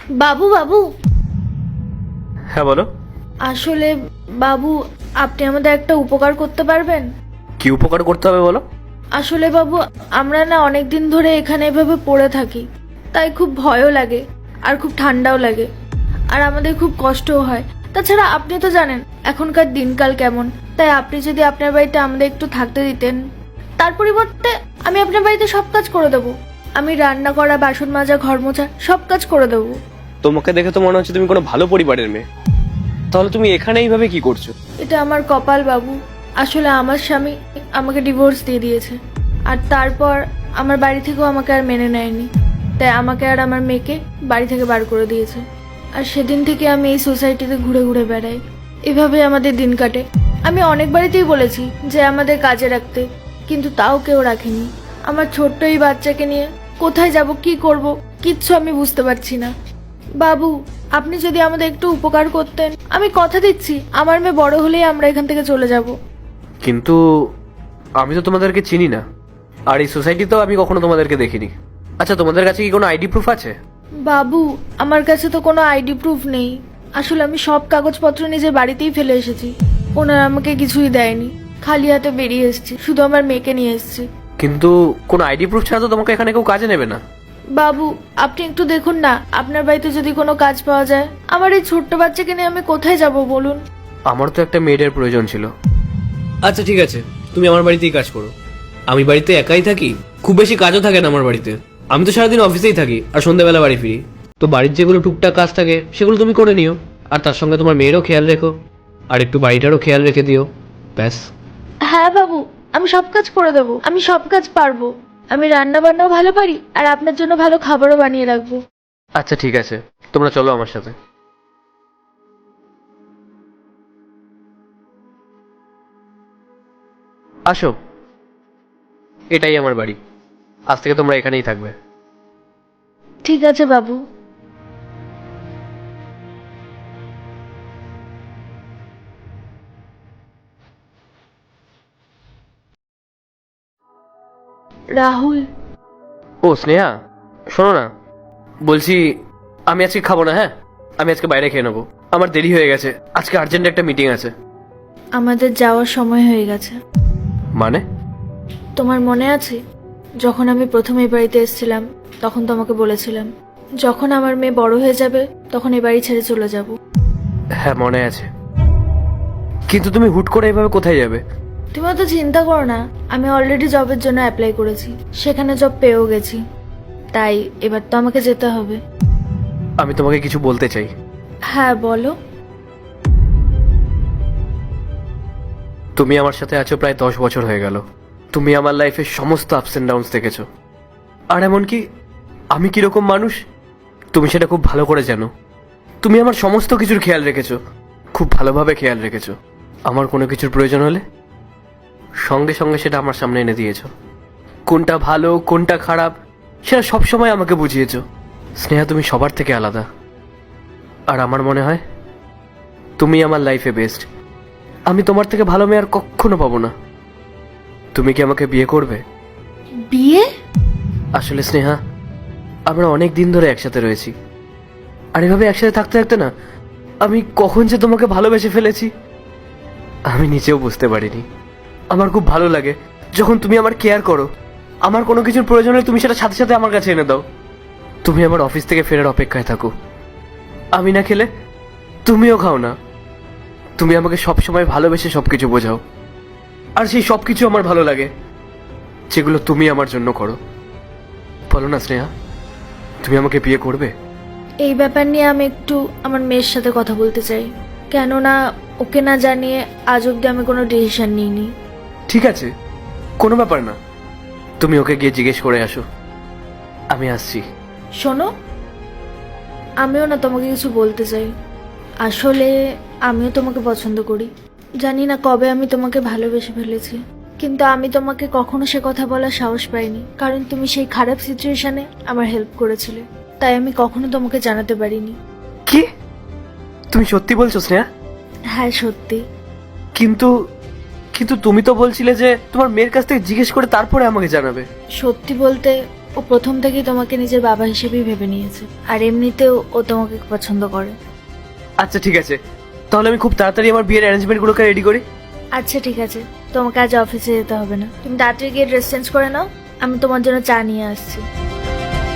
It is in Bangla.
বাবু বাবু হ্যাঁ বলো। আসলে বাবু, আপনি আমাদের একটা উপকার করতে পারবেন? কি উপকার করতে হবে বলো? আসলে বাবু, আমরা না অনেক দিন ধরে এখানে এভাবে পড়ে থাকি, তাই খুব ভয়ও লাগে আর খুব ঠান্ডাও লাগে, আর আমাদের খুব কষ্টও হয়। তাছাড়া আপনি তো জানেন এখনকার দিনকাল কেমন, তাই আপনি যদি আপনার বাড়িতে আমাদের একটু থাকতে দিতেন। তার পরিবর্তে আমি আপনার বাড়িতে সব কাজ করে দেবো। আমি রান্না করা, বাসন মাজা, ঘর মোছা সব কাজ করে দেবো। তোমাকে দেখে তো মনে হচ্ছে তুমি কোনো ভালো পরিবারের মেয়ে। তাহলে তুমি এখানে এইভাবে কি করছো? এটা আমার কপাল বাবু। আসলে আমার স্বামী আমাকে ডিভোর্স দিয়ে দিয়েছে, আর তারপর আমার বাড়ি থেকেও আমাকে আর মেনে নেয়নি, তাই আমাকে আর আমার মেয়েকে বাড়ি থেকে বার করে দিয়েছে। আর সেদিন থেকে আমি এই সোসাইটিতে ঘুরে ঘুরে বেড়াই, এভাবে আমাদের দিন কাটে। আমি অনেক বাড়িতেই বলেছি যে আমাদের কাজে রাখতে, কিন্তু তাও কেউ রাখেনি। আমার ছোট্ট এই বাচ্চাকে নিয়ে কোথায় যাব, কি করব, কিচ্ছু আমি বুঝতে পারছি না। বাবু, আপনি যদি আমাদের একটু উপকার করতেন, আমি কথা দিচ্ছি আমার মেয়ে বড় হলেই আমরা এখান থেকে চলে যাব। কিন্তু আমি তো তোমাদেরকে চিনি না, আর এই সোসাইটিতেও আমি কখনো তোমাদেরকে দেখিনি। আচ্ছা, তোমাদের কাছে কি কোনো আইডি প্রুফ আছে? বাবু, আমার কাছে তো কোনো আইডি প্রুফ নেই। আসলে আমি সব কাগজপত্র নিজের বাড়িতেই ফেলে এসেছি। ওনারা আমাকে কিছুই দেয়নি, খালি হাতে বেরিয়ে এসেছি, শুধু আমার মেয়েকে নিয়ে এসেছি। কিন্তু কোনো আইডি প্রুফ ছাড়া তো তোমাকে এখানে কেউ কাজে নেবে না। বাবু, আপনি একটু দেখুন না, আপনার বাড়িতে যদি কোনো কাজ পাওয়া যায়। আমার এই ছোট্ট বাচ্চাকে নিয়ে আমি কোথায় যাব বলুন? আমার তো একটা মেয়েদের প্রয়োজন ছিল। আচ্ছা ঠিক আছে, তুমি আমার বাড়িতেই কাজ করো। আমি বাড়িতে একাই থাকি, খুব বেশি কাজও থাকে না আমার বাড়িতে। আমি তো সারাদিন অফিসেই থাকি আর সন্ধ্যাবেলা বাড়ি ফিরি। তো বাড়ির যেগুলো টুকটাক কাজ থাকে সেগুলো তুমি করে নিও, আর তার সঙ্গে তোমার মেয়েরও খেয়াল রেখো, আর একটু বাড়িটারও খেয়াল রেখে দিও। ব্যাস। হ্যাঁ বাবু, আমি সব কাজ করে দেবো, আমি সব কাজ পারবো। আমি রান্না বান্নাও ভালো পারি, আর আপনার জন্য ভালো খাবারও বানিয়ে রাখবো। আচ্ছা ঠিক আছে, তোমরা চলো আমার সাথে। আসো, এটাই আমার বাড়ি। আজ থেকে তোমরা এখানেই থাকবে। ঠিক আছে বাবু। রাহুল। ও স্নেহা, শোনো না, বলছি আমি আজকে খাবো না। হ্যাঁ, আমি আজকে বাইরে খেয়ে নেবো। আমার দেরি হয়ে গেছে, আজকে আর্জেন্ট একটা মিটিং আছে। আমাদের যাওয়ার সময় হয়ে গেছে। মানে? তোমার মনে আছে যখন আমি প্রথম এই বাড়িতে এসেছিলাম, তখন তোমাকে বলেছিলাম যখন আমার মেয়ে বড় হয়ে যাবে তখন এই বাড়ি ছেড়ে চলে যাব। হ্যাঁ মনে আছে, কিন্তু তুমি হুট করে এভাবে কোথায় যাবে? তুমি অত চিন্তা করো না, আমি অলরেডি জবের জন্য অ্যাপ্লাই করেছি, সেখানে জব পেয়েও গেছি, তাই এবার তো আমাকে যেতে হবে। আমি তোমাকে কিছু বলতে চাই। হ্যাঁ বলো। তুমি আমার সাথে আছো প্রায় 10 বছর হয়ে গেল। তুমি আমার লাইফের সমস্ত আপস এন্ড ডাউনস দেখেছো, আর এমনকি আমি কিরকম মানুষ তুমি সেটা খুব ভালো করে জানো। তুমি আমার সমস্ত কিছুর খেয়াল রেখেছো, খুব ভালোভাবে খেয়াল রেখেছো। আমার কোনো কিছুর প্রয়োজন হলে সঙ্গে সঙ্গে সেটা আমার সামনে এনে দিয়েছো। কোনটা ভালো কোনটা খারাপ সেটা সবসময় আমাকে বুঝিয়েছো। স্নেহা, তুমি সবার থেকে আলাদা, আর আমার মনে হয় তুমি আমার লাইফে বেস্ট। আমি তোমার থেকে ভালো মেয়ে আর কখনো পাবো না। তুমি কি আমাকে বিয়ে করবে? বিয়ে? আসলে স্নেহা, আমরা অনেক দিন ধরে একসাথে রয়েছি, আর এভাবে একসাথে থাকতে থাকতে না আমি কখন যে তোমাকে ভালোবেসে ফেলেছি আমি নিজেও বুঝতে পারিনি। আমার খুব ভালো লাগে যখন তুমি আমার কেয়ার করো। আমার কোনো কিছুর প্রয়োজন হলে তুমি সেটা সাথে সাথে আমার কাছে এনে দাও। তুমি আমার অফিস থেকে ফেরার অপেক্ষায় থাকো, আমি না খেলে তুমিও খাও না। তুমি আমাকে সবসময় ভালোবেসে সবকিছু বোঝাও, আর সেই সবকিছু আমার ভালো লাগে যেগুলো তুমি আমার জন্য করো। বলো না স্নেহা, তুমি আমাকে বিয়ে করবে? এই ব্যাপার নিয়ে আমি একটু আমার মেয়ের সাথে কথা বলতে চাই, কেননা ওকে না জানিয়ে আজ অব্দি আমি কোনো ডিসিশন নিইনি। ঠিক আছে, কোনো ব্যাপার না, তুমি ওকে গিয়ে জিজ্ঞেস করে আসো। আমি আসছি। শোনো, আমিও না তোমাকে কিছু বলতে চাই। আসলে আমিও তোমাকে পছন্দ করি, জানি না কবে আমি তোমাকে ভালোবেসে ফেলেছি, কিন্তু আমি তোমাকে কখনো সে কথা বলার সাহস পাইনি, কারণ তুমি সেই খারাপ সিচুয়েশনে আমার হেল্প করেছিলে, তাই আমি কখনো তোমাকে জানাতে পারিনি। কি? তুমি সত্যি বলছো স্নেহা? হ্যাঁ সত্যি। কিন্তু কিন্তু তুমি তো বলছিলে যে তোমার মেয়ের কাছ থেকে জিজ্ঞেস করে তারপরে আমাকে জানাবে। সত্যি বলতে ও প্রথম থেকেই তোমাকে নিজের বাবা হিসেবেই ভেবে নিয়েছে, আর এমনিতেও ও তোমাকে পছন্দ করে। আচ্ছা ঠিক আছে, তাহলে আমি খুব তাড়াতাড়ি আমার বিয়ের অ্যারেঞ্জমেন্টগুলোকে রেডি করি। আচ্ছা ঠিক আছে, তোমাকে আজ অফিসে যেতে হবে না, তুমি তাড়াতাড়ি গিয়ে ড্রেস চেঞ্জ করে নাও, আমি তোমার জন্য চা নিয়ে আসছি।